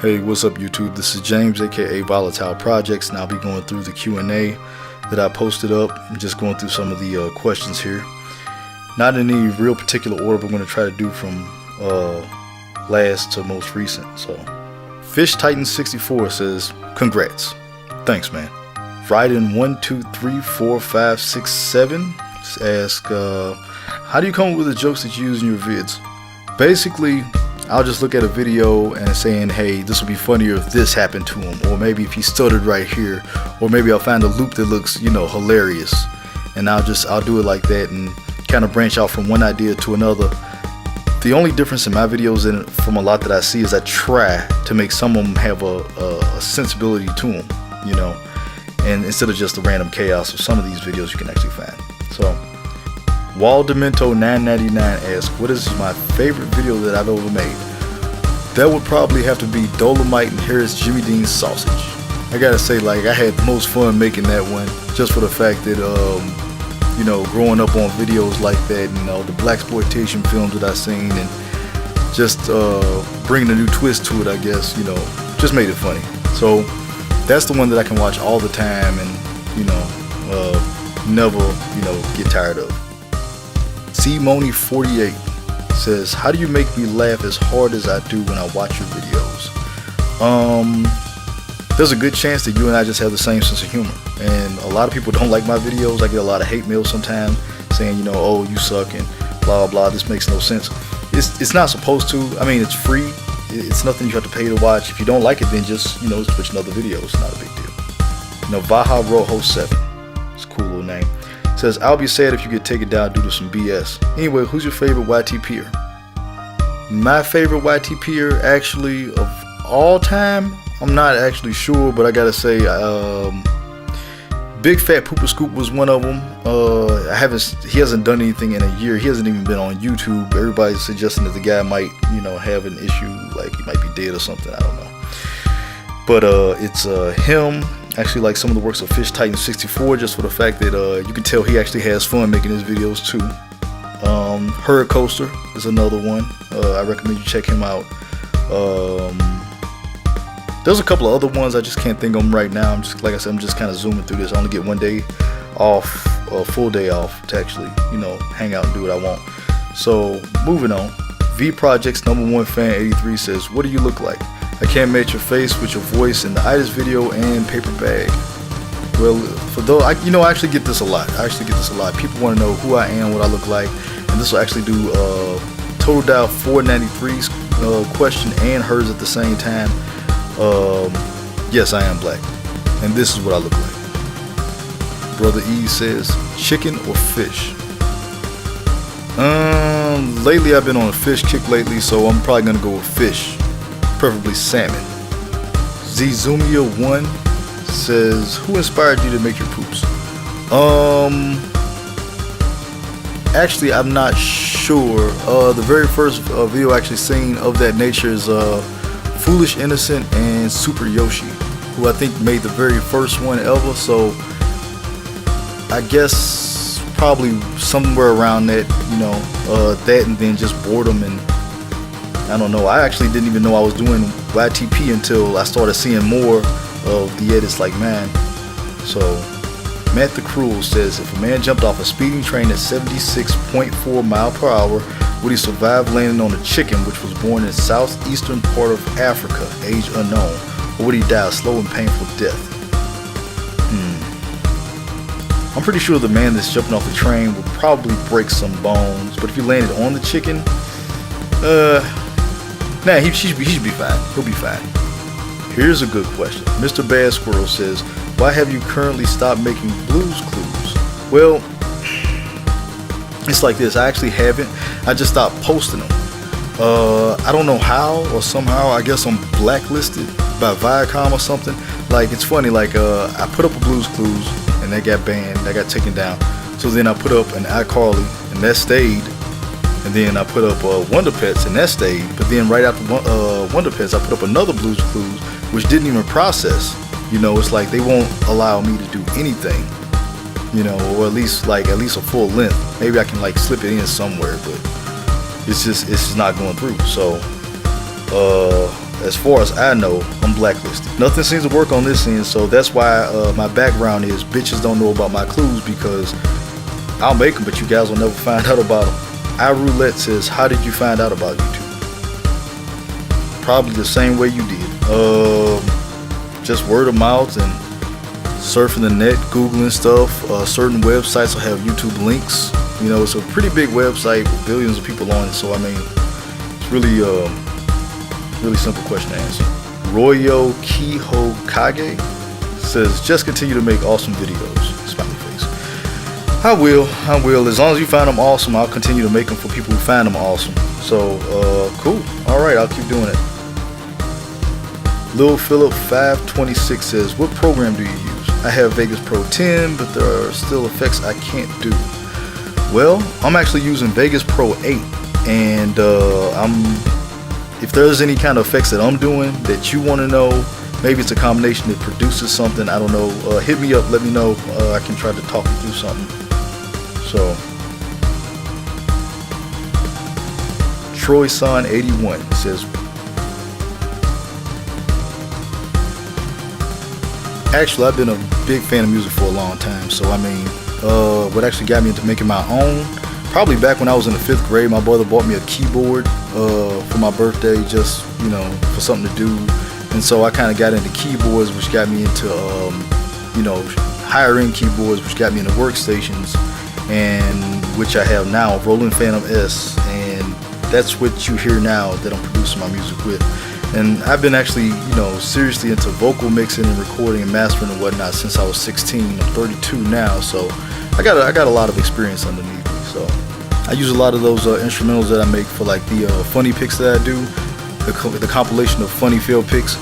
Hey, what's up YouTube? This is James, aka Volatileprojects, and I'll be going through the Q and A that I posted up. I'm just going through some of the questions here. Not in any real particular order, but I'm going to try to do from last to most recent. So, Fish Titan 64 says, "Congrats, thanks, man." Ryden 1 2 3 4 5 6 7 asks, "How do you come up with the jokes that you use in your vids?" Basically, I'll just look at a video and saying, hey, this would be funnier if this happened to him, or maybe if he stuttered right here, or maybe I'll find a loop that looks, hilarious, and I'll do it like that and kind of branch out from one idea to another. The only difference in my videos from a lot that I see is I try to make some of them have a sensibility to them, and instead of just the random chaos of some of these videos you can actually find. So, Waldemento 999 asks, what is my favorite video that I've ever made? That would probably have to be Dolomite and Harris Jimmy Dean's Sausage. I gotta say, I had the most fun making that one, just for the fact that, growing up on videos like that, the blaxploitation films that I seen, and just bringing a new twist to it, I guess, just made it funny. So that's the one that I can watch all the time and, never, get tired of. CMoney48 says, how do you make me laugh as hard as I do when I watch your videos? There's a good chance that you and I just have the same sense of humor, and a lot of people don't like my videos. I get a lot of hate mail sometimes saying, oh, you suck and blah blah, this makes no sense. It's not supposed to. I mean, it's free. It's nothing you have to pay to watch. If you don't like it, then just switch another video. It's not a big deal. Vaha Rojo 7, it's a cool little name, says, I'll be sad if you get taken down due to some BS. Anyway, who's your favorite YTPer? My favorite YTPer, actually, of all time, I'm not actually sure, but I gotta say, Big Fat Pooper Scoop was one of them. He hasn't done anything in a year. He hasn't even been on YouTube. Everybody's suggesting that the guy might, have an issue, like he might be dead or something. I don't know. But it's him. Actually like some of the works of Fish Titan 64, just for the fact that you can tell he actually has fun making his videos too. Hurricane Coaster is another one. I recommend you check him out. There's a couple of other ones, I just can't think of them right now. I'm just kind of zooming through this. I only get one day off, a full day off to actually, hang out and do what I want. So moving on. V Projects #1 fan 83 says, what do you look like? I can't match your face with your voice in the itis video and paper bag. Well, for those, I actually get this a lot. People want to know who I am, what I look like, and this will actually do Total Dial 493's question and hers at the same time. Yes, I am black, and this is what I look like. Brother E says, chicken or fish? Lately I've been on a fish kick lately, so I'm probably gonna go with fish. Preferably salmon. Zizumia1 says, who inspired you to make your poops? Actually, I'm not sure. The very first video I actually seen of that nature is Foolish Innocent and Super Yoshi, who I think made the very first one ever. So I guess probably somewhere around that, that, and then just boredom, and I don't know. I actually didn't even know I was doing YTP until I started seeing more of the edits like mine. So, Matt the Cruel says, if a man jumped off a speeding train at 76.4 miles per hour, would he survive landing on a chicken which was born in southeastern part of Africa, age unknown, or would he die a slow and painful death? I'm pretty sure the man that's jumping off the train would probably break some bones, but if he landed on the chicken, nah, he should be fine. He'll be fine. Here's a good question. Mr. Bad Squirrel says, why have you currently stopped making Blues Clues? Well, it's like this. I actually haven't. I just stopped posting them. I don't know how, or somehow, I guess I'm blacklisted by Viacom or something. It's funny, I put up a Blues Clues, and that got banned, that got taken down. So then I put up an iCarly, and that stayed. And then I put up Wonder Pets, and that stayed. But then right after Wonder Pets, I put up another Blues Clues, which didn't even process. It's like they won't allow me to do anything. Or at least a full length. Maybe I can slip it in somewhere, but it's just not going through. So as far as I know, I'm blacklisted. Nothing seems to work on this end, so that's why my background is bitches don't know about my clues, because I'll make them, but you guys will never find out about them. iRoulette says, how did you find out about YouTube? Probably the same way you did. Just word of mouth and surfing the net, Googling stuff. Certain websites will have YouTube links. You know, it's a pretty big website with billions of people on it, so I mean, it's really simple question to answer. Royo Kihokage says, just continue to make awesome videos. Smiley face. I will. As long as you find them awesome, I'll continue to make them for people who find them awesome. So, cool. Alright, I'll keep doing it. Lil Phillip 526 says, what program do you use? I have Vegas Pro 10, but there are still effects I can't do. Well, I'm actually using Vegas Pro 8, and if there's any kind of effects that I'm doing that you want to know, maybe it's a combination that produces something, I don't know, hit me up, let me know. I can try to talk you through something. So, TroySon81 says, actually, I've been a big fan of music for a long time, so I mean, what actually got me into making my own, probably back when I was in the 5th grade, my brother bought me a keyboard for my birthday, just, you know, for something to do, and so I kind of got into keyboards, which got me into, you know, higher end keyboards, which got me into workstations, and which I have now, Roland Phantom S, and that's what you hear now that I'm producing my music with. And I've been actually, you know, seriously into vocal mixing and recording and mastering and whatnot since I was 16. I'm 32 now, so I got a lot of experience underneath me. So I use a lot of those instrumentals that I make for like the funny picks that I do, the compilation of funny field picks,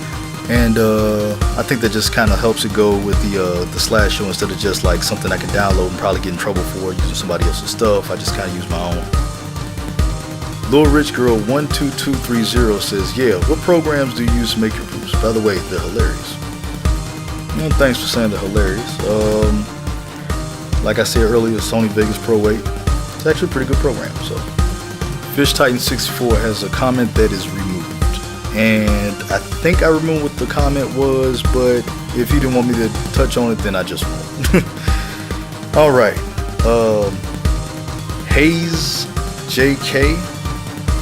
and I think that just kind of helps it go with the slideshow instead of just like something I can download and probably get in trouble for using somebody else's stuff. I just kind of use my own. Lil Rich Girl 12230 says, yeah, what programs do you use to make your groups? By the way, they're hilarious. And thanks for saying they're hilarious. Like I said earlier, Sony Vegas Pro 8. It's actually a pretty good program. So, Fish Titan 64 has a comment that is removed, and I think I remember what the comment was, but if you didn't want me to touch on it, then I just won't. All right.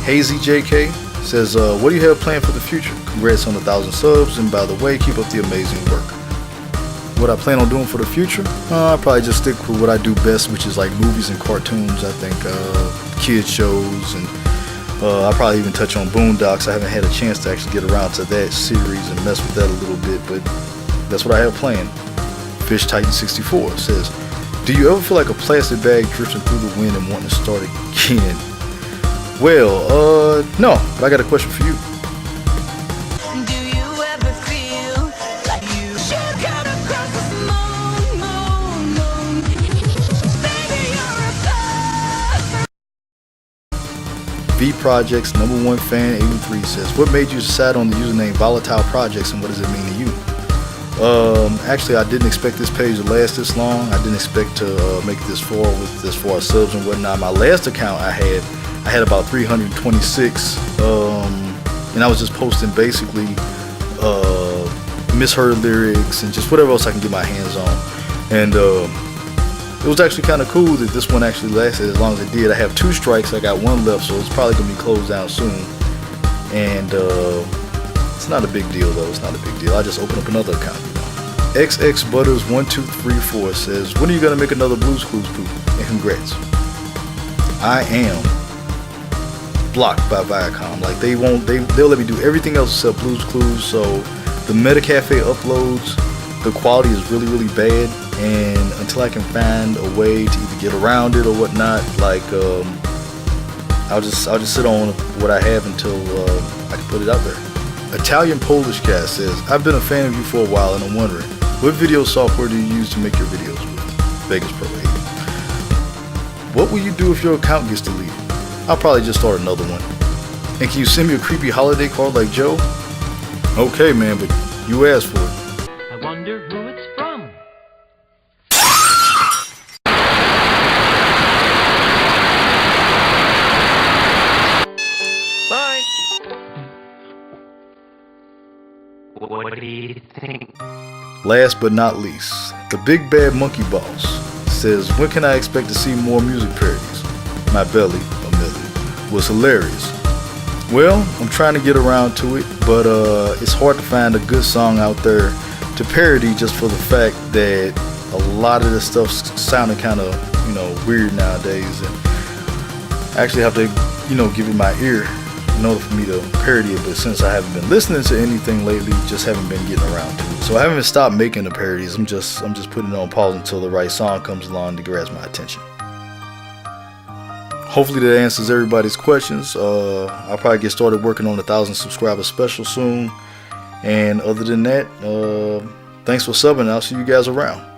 Hazy JK says, what do you have planned for the future? Congrats on 1,000 subs, and by the way, keep up the amazing work. What I plan on doing for the future? I'll probably just stick with what I do best, which is like movies and cartoons. I think kids shows, and I'll probably even touch on Boondocks. I haven't had a chance to actually get around to that series and mess with that a little bit, but that's what I have planned. Fish Titan 64 says, do you ever feel like a plastic bag drifting through the wind and wanting to start again? Well, no, but I got a question for you. Do you ever feel like you should cut across the moon? Baby, you're a star. V Projects #1 fan 83 says, what made you decide on the username Volatileprojects, and what does it mean to you? Actually, I didn't expect this page to last this long. I didn't expect to make it this far with as far as subs and whatnot. My last account I had about 326, and I was just posting basically misheard lyrics and just whatever else I can get my hands on. And it was actually kind of cool that this one actually lasted as long as it did. I have 2 strikes, I got 1 left, so it's probably going to be closed down soon. And it's not a big deal though, it's not a big deal. I just open up another account, you know. XX Butters 1234 says, when are you going to make another Blues Clues poop? And congrats. I am blocked by Viacom. Like they'll let me do everything else except Blues Clues. So the Metacafe uploads, the quality is really, really bad, and until I can find a way to either get around it or whatnot, like I'll just sit on what I have until I can put it out there. Italian Polish Cat says, I've been a fan of you for a while, and I'm wondering, what video software do you use to make your videos with? Vegas Pro 8. What will you do if your account gets deleted? I'll probably just start another one. And can you send me a creepy holiday card like Joe? Okay, man, but you asked for it. I wonder who it's from. Bye. What do you think? Last but not least, the Big Bad Monkey Boss says, when can I expect to see more music parodies? My belly, a million, was hilarious. Well, I'm trying to get around to it, but it's hard to find a good song out there to parody just for the fact that a lot of this stuff sounding kind of, weird nowadays, and I actually have to, give it my ear in order for me to parody it. But since I haven't been listening to anything lately, just haven't been getting around to it. So I haven't stopped making the parodies. I'm just putting it on pause until the right song comes along to grasp my attention. Hopefully that answers everybody's questions. I'll probably get started working on the 1,000 subscriber special soon. And other than that, thanks for subbing. I'll see you guys around.